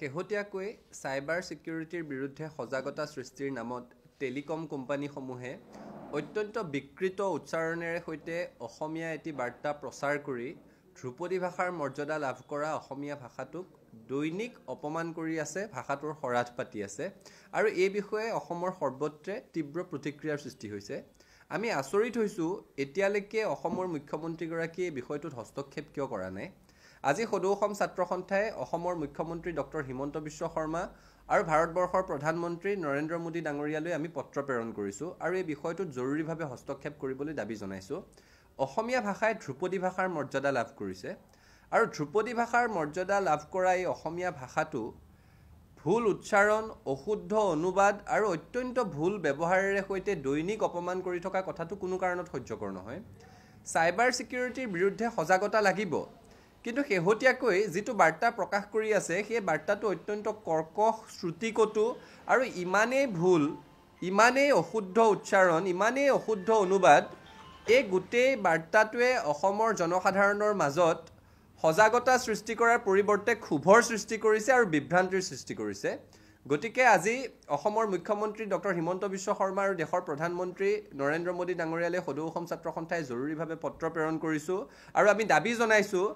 শেহতীয়াকৈ সাইবাৰ সিকিউৰিটিৰ বিৰুদ্ধে সজাগতা সৃষ্টিৰ নামত টেলিকম কোম্পানীসমূহে অত্যন্ত বিকৃত উচ্চাৰণেৰে সৈতে অসমীয়া এটি বাৰ্তা প্ৰচাৰ কৰি ধ্ৰুপদী ভাষাৰ মৰ্যাদা লাভ কৰা অসমীয়া ভাষাটোক দৈনিক অপমান কৰি আছে, ভাষাটোৰ হৰাধ পাতি আছে আৰু এই বিষয়ে অসমৰ সৰ্বত্ৰে তীব্ৰ প্ৰতিক্ৰিয়াৰ সৃষ্টি হৈছে। আমি আচৰিত হৈছোঁ এতিয়ালৈকে অসমৰ মুখ্যমন্ত্ৰীগৰাকীয়ে এই বিষয়টোত হস্তক্ষেপ কিয় কৰা নাই। আজি সদৌ অসম ছাত্ৰ সন্থাই অসমৰ মুখ্যমন্ত্ৰী ডক্টৰ হিমন্ত বিশ্ব শৰ্মা আৰু ভাৰতবৰ্ষৰ প্ৰধানমন্ত্ৰী নৰেন্দ্ৰ মোদী ডাঙৰীয়ালৈ আমি পত্ৰ প্ৰেৰণ কৰিছোঁ আৰু এই বিষয়টোত জৰুৰীভাৱে হস্তক্ষেপ কৰিবলৈ দাবী জনাইছোঁ। অসমীয়া ভাষাই ধ্ৰুপদী ভাষাৰ মৰ্যাদা লাভ কৰিছে আৰু ধ্ৰুপদী ভাষাৰ মৰ্যাদা লাভ কৰা এই অসমীয়া ভাষাটো ভুল উচ্চাৰণ, অশুদ্ধ অনুবাদ আৰু অত্যন্ত ভুল ব্যৱহাৰেৰে সৈতে দৈনিক অপমান কৰি থকা কথাটো কোনো কাৰণত সহ্যকৰ নহয়। সাইবাৰ সিকিউৰিটিৰ বিৰুদ্ধে সজাগতা লাগিব, কিন্তু শেহতীয়াকৈ যিটো বাৰ্তা প্ৰকাশ কৰি আছে সেই বাৰ্তাটো অত্যন্ত কৰ্কশ, শ্ৰুতিকটু আৰু ইমানেই ভুল, ইমানেই অশুদ্ধ উচ্চাৰণ, ইমানেই অশুদ্ধ অনুবাদ, এই গোটেই বাৰ্তাটোৱে অসমৰ জনসাধাৰণৰ মাজত সজাগতা সৃষ্টি কৰাৰ পৰিৱৰ্তে ক্ষোভৰ সৃষ্টি কৰিছে আৰু বিভ্ৰান্তিৰ সৃষ্টি কৰিছে। গতিকে আজি অসমৰ মুখ্যমন্ত্ৰী ডক্টৰ হিমন্ত বিশ্ব শৰ্মা আৰু দেশৰ প্ৰধানমন্ত্ৰী নৰেন্দ্ৰ মোদী ডাঙৰীয়ালৈ সদৌ অসম ছাত্ৰ সন্থাই জৰুৰীভাৱে পত্ৰ প্ৰেৰণ কৰিছোঁ আৰু আমি দাবী জনাইছোঁ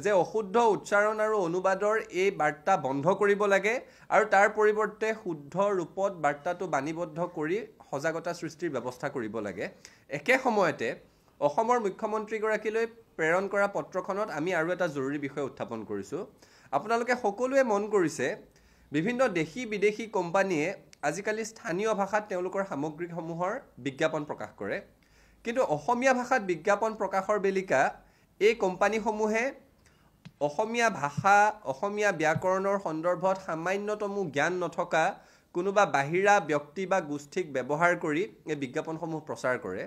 যে অশুদ্ধ উচ্চাৰণ আৰু অনুবাদৰ এই বাৰ্তা বন্ধ কৰিব লাগে আৰু তাৰ পৰিৱৰ্তে শুদ্ধ ৰূপত বাৰ্তাটো বাণীবদ্ধ কৰি সজাগতা সৃষ্টিৰ ব্যৱস্থা কৰিব লাগে। একে সময়তে অসমৰ মুখ্যমন্ত্ৰীগৰাকীলৈ প্ৰেৰণ কৰা পত্ৰখনত আমি আৰু এটা জৰুৰী বিষয় উত্থাপন কৰিছোঁ। আপোনালোকে সকলোৱে মন কৰিছে বিভিন্ন দেশী বিদেশী কোম্পানীয়ে আজিকালি স্থানীয় ভাষাত তেওঁলোকৰ সামগ্ৰীসমূহৰ বিজ্ঞাপন প্ৰকাশ কৰে, কিন্তু অসমীয়া ভাষাত বিজ্ঞাপন প্ৰকাশৰ বেলিকা এই কোম্পানীসমূহে অসমীয়া ভাষা, অসমীয়া ব্যাকৰণৰ সন্দৰ্ভত সামান্যতমো জ্ঞান নথকা কোনোবা বাহিৰা ব্যক্তি বা গোষ্ঠীক ব্যৱহাৰ কৰি এই বিজ্ঞাপনসমূহ প্ৰচাৰ কৰে।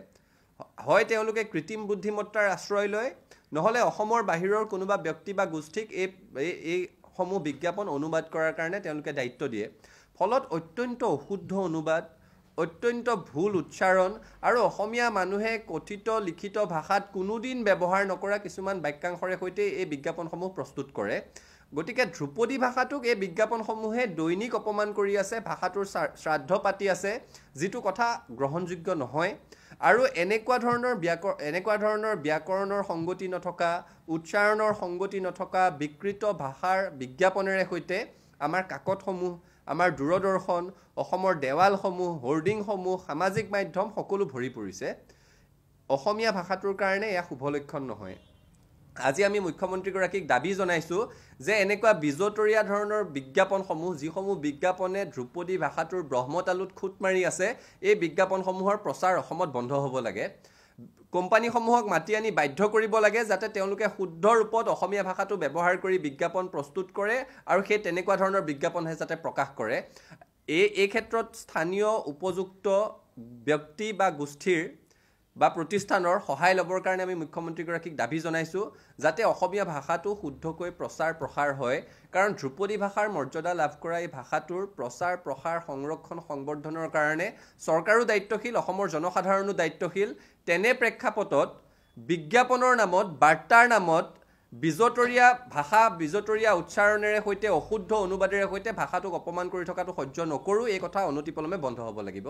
হয় তেওঁলোকে কৃত্ৰিম বুদ্ধিমত্তাৰ আশ্ৰয় লয়, নহ'লে অসমৰ বাহিৰৰ কোনোবা ব্যক্তি বা গোষ্ঠীক এইসমূহ বিজ্ঞাপন অনুবাদ কৰাৰ কাৰণে তেওঁলোকে দায়িত্ব দিয়ে। ফলত অত্যন্ত অশুদ্ধ অনুবাদ, অত্যন্ত ভুল উচ্চাৰণ আৰু অসমীয়া মানুহে কথিত লিখিত ভাষাত কোনোদিন ব্যৱহাৰ নকৰা কিছুমান বাক্যাংশৰে সৈতে এই বিজ্ঞাপনসমূহ প্ৰস্তুত কৰে। গতিকে ধ্ৰুপদী ভাষাটোক এই বিজ্ঞাপনসমূহে দৈনিক অপমান কৰি আছে, ভাষাটোৰ শ্ৰাদ্ধ পাতি আছে, যিটো কথা গ্ৰহণযোগ্য নহয়। আৰু এনেকুৱা ধৰণৰ ব্যাকৰণৰ সংগতি নথকা, উচ্চাৰণৰ সংগতি নথকা বিকৃত ভাষাৰ বিজ্ঞাপনেৰে সৈতে আমাৰ কাকতসমূহ, আমাৰ দূৰদৰ্শন, অসমৰ দেৱালসমূহ, হোৰ্ডিংসমূহ, সামাজিক মাধ্যম সকলো ভৰি পৰিছে। অসমীয়া ভাষাটোৰ কাৰণে এয়া শুভ লক্ষণ নহয়। আজি আমি মুখ্যমন্ত্ৰীগৰাকীক দাবী জনাইছোঁ যে এনেকুৱা বিজতৰীয়া ধৰণৰ বিজ্ঞাপনসমূহ, যিসমূহ বিজ্ঞাপনে ধ্ৰুপদী ভাষাটোৰ ব্ৰহ্মতালুত খুট মাৰি আছে, এই বিজ্ঞাপনসমূহৰ প্ৰচাৰ অসমত বন্ধ হ'ব লাগে। কোম্পানীসমূহক মাতি আনি বাধ্য কৰিব লাগে যাতে তেওঁলোকে শুদ্ধ ৰূপত অসমীয়া ভাষাটো ব্যৱহাৰ কৰি বিজ্ঞাপন প্ৰস্তুত কৰে আৰু সেই তেনেকুৱা ধৰণৰ বিজ্ঞাপনহে যাতে প্ৰকাশ কৰে। এই ক্ষেত্ৰত স্থানীয় উপযুক্ত ব্যক্তি বা গোষ্ঠীৰ বা প্ৰতিষ্ঠানৰ সহায় ল'বৰ কাৰণে আমি মুখ্যমন্ত্ৰীগৰাকীক দাবী জনাইছোঁ যাতে অসমীয়া ভাষাটো শুদ্ধকৈ প্ৰচাৰ প্ৰসাৰ হয়, কাৰণ ধ্ৰুপদী ভাষাৰ মৰ্যাদা লাভ কৰা এই ভাষাটোৰ প্ৰচাৰ প্ৰসাৰ, সংৰক্ষণ, সংবৰ্ধনৰ কাৰণে চৰকাৰো দায়িত্বশীল, অসমৰ জনসাধাৰণো দায়িত্বশীল। তেনে প্ৰেক্ষাপটত বিজ্ঞাপনৰ নামত, বাৰ্তাৰ নামত বিজতৰীয়া ভাষা, বিজতৰীয়া উচ্চাৰণেৰে সৈতে, অশুদ্ধ অনুবাদেৰে সৈতে ভাষাটোক অপমান কৰি থকাটো সহ্য নকৰোঁ। এই কথা অনতিপলমে বন্ধ হ'ব লাগিব।